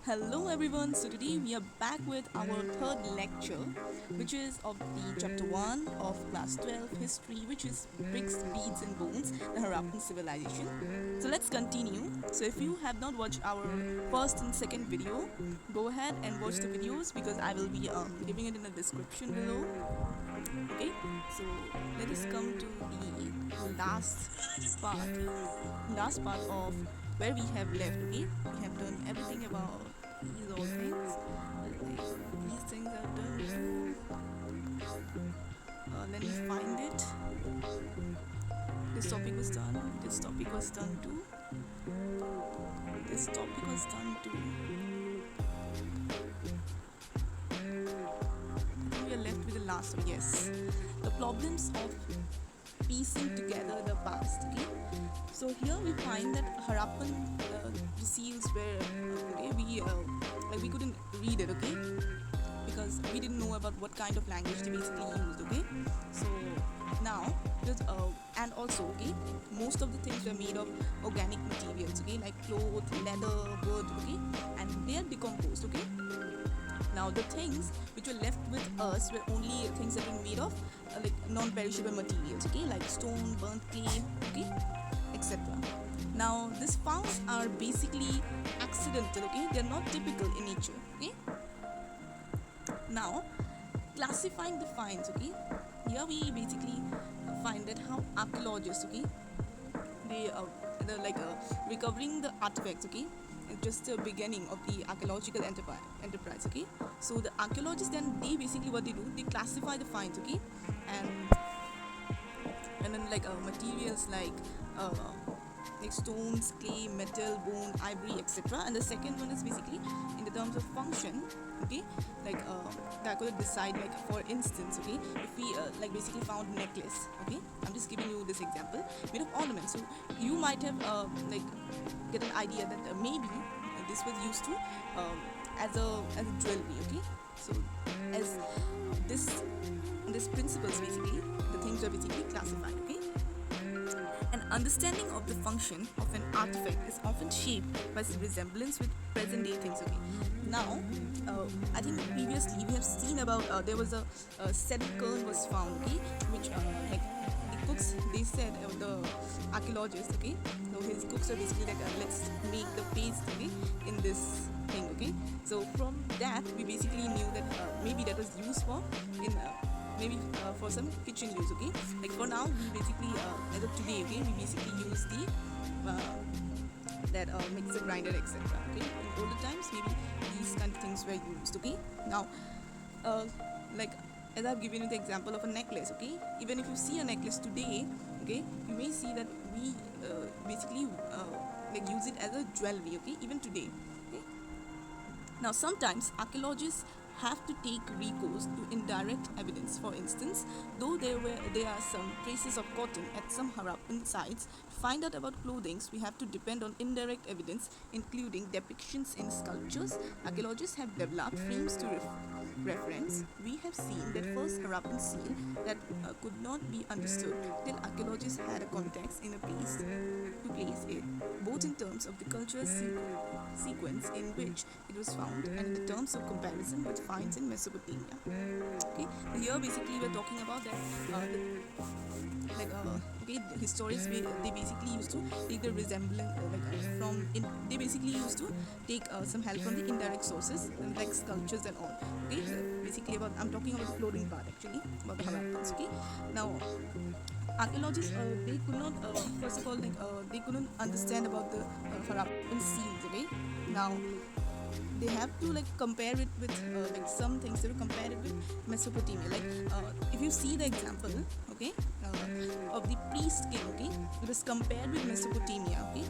Hello everyone, so today we are back with our third lecture, which is of the chapter 1 of class 12 history, which is Bricks, Beads and Bones, the Harappan Civilization. So let's continue. So if you have not watched our first and second video, go ahead and watch the videos because I will be giving it in the description below. Okay, so let us come to the last part of where we have left. Okay, we have done everything about these all things. These things I've done. Let me find it. This topic was done. This topic was done too. This topic was done too. We are left with the last one. Yes, the problems of piecing together the past. Okay, so here we find that Harappan receives where we couldn't read it. Okay, because we didn't know about what kind of language they basically used. Okay, so now and also okay, most of the things were made of organic materials. Okay, like cloth, leather, wood. Okay, and they are decomposed. Okay, now the things which were left with us were only things that were made of like non-perishable materials. Okay, like stone, burnt clay. Okay, etc. Now these founds are basically accidental. Okay, they are not typical in nature. Okay, now classifying the finds. Okay, here we basically find that how archaeologists, okay, they're like recovering the artifacts. Okay, it's just the beginning of the archaeological enterprise. Okay, so the archaeologists then they basically what they do, they classify the finds. Okay, and and then like materials uh, like stones, clay, metal, bone, ivory, etc. And the second one is basically in the terms of function. Okay, like that could decide, like for instance, okay, if we like basically found a necklace. Okay, I'm just giving you this example made of ornaments. So you might have like get an idea that maybe this was used to as a jewelry. Okay, so as this principles basically the things are basically classified. Okay, an understanding of the function of an artifact is often shaped by its resemblance with present day things. Okay, now I think previously we have seen about there was a saddle cairn was found. Okay, which like the cooks, they said the archaeologists. Okay, so his cooks are basically like let's make the paste. Okay, in this thing. Okay, so from that we basically knew that maybe that was used for in maybe for some kitchen use. Okay, like for now we basically as of today, okay, we basically use the that mixer grinder, etc. Okay, in older times maybe these kind of things were used. Okay, now uh, like as I've given you the example of a necklace. Okay, even if you see a necklace today, okay, you may see that we basically like use it as a jewelry. Okay, even today. Okay, now, sometimes archaeologists have to take recourse to indirect evidence. For instance, though there are some traces of cotton at some Harappan sites, to find out about clothing, we have to depend on indirect evidence, including depictions in sculptures. Archaeologists have developed frames to reference. We have seen that first Harappan seal that could not be understood till archaeologists had a context in a place to place it, both in terms of the cultural sequence in which it was found and in the terms of comparison with finds in Mesopotamia. Okay, here basically we're talking about that okay, the historians they basically used to take the resemblance they basically used to take some help from the indirect sources like sculptures and all. Okay, so basically about I'm talking about the clothing part actually about the Harappans. Okay, now archaeologists they could not first of all they couldn't understand about the Harappan seals. Okay, now they have to like compare it with like some things they will compare it with Mesopotamia. Like if you see the example, okay, of the priest king. Okay, it was compared with Mesopotamia. Okay,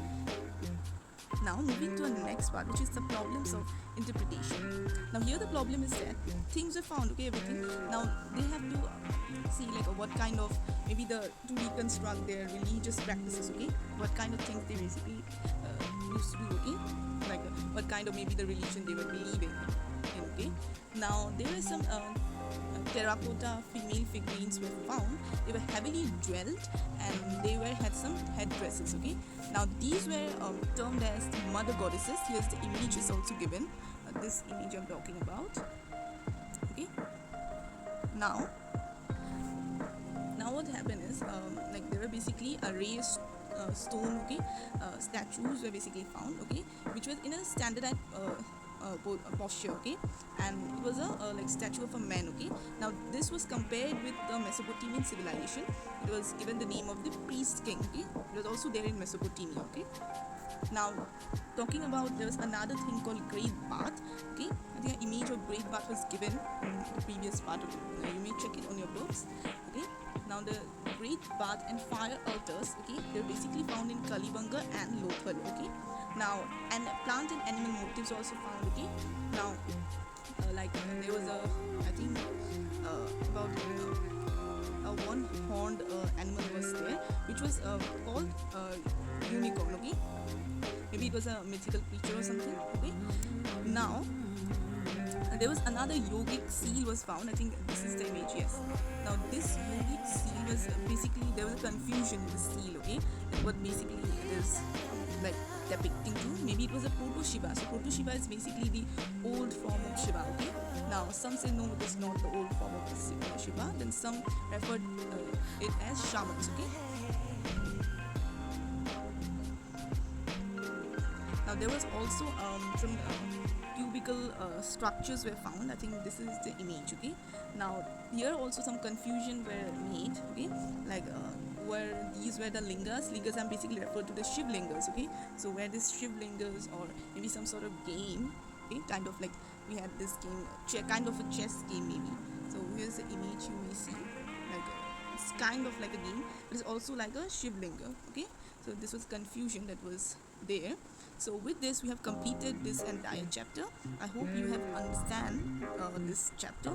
now moving to the next part, which is the problems of interpretation. Now here the problem is that things are found. Okay, everything. Now they have to see like what kind of maybe to reconstruct their religious practices. Okay, what kind of things they basically used to do. Okay, like what kind of maybe the religion they were believing in. Okay, now there is some terracotta female figurines were found. They were heavily jeweled and they had some headdresses. Okay, now these were termed as mother goddesses. Here's the image is also given. This image I'm talking about. Okay, now what happened is like there were basically a raised stone, okay, statues were basically found, okay, which was in a standardized posture, okay, and it was a like statue of a man, okay. Now this was compared with the Mesopotamian civilization. It was given the name of the priest king, okay. It was also there in Mesopotamia, okay. Now talking about, there was another thing called great bath, okay. I think an image of great bath was given in the previous part of it. You may check it on your books, okay. Now the great bath and fire altars, okay, they're basically found in Kalibanga and Lothal, okay. Now and plant and animal motifs also found, okay. Now there was a, I think about a one horned animal was there, which was called unicorn, okay. Maybe it was a mythical creature or something, okay. Now there was another yogic seal was found. I think this is the image, yes. Now this yogic seal was basically, there was a confusion in the seal, okay, like what basically it is like depicting to. Maybe it was a proto Shiva. So proto Shiva is basically the old form of Shiva, okay. Now some say no, it is not the old form of Shiva. Then some referred it as shamans, okay. Now there was also some cubical structures were found. I think this is the image, okay. Now here also some confusion were made, okay, like where these were the lingas are basically referred to the Shiv lingas, okay. So where this Shiv lingas, or maybe some sort of game, okay, kind of like we had this game, kind of a chess game maybe. So here's the image you may see, like it's kind of like a game, but it's also like a Shiv linga, okay. So this was confusion that was there. So with this we have completed this entire chapter. I hope you have understand this chapter.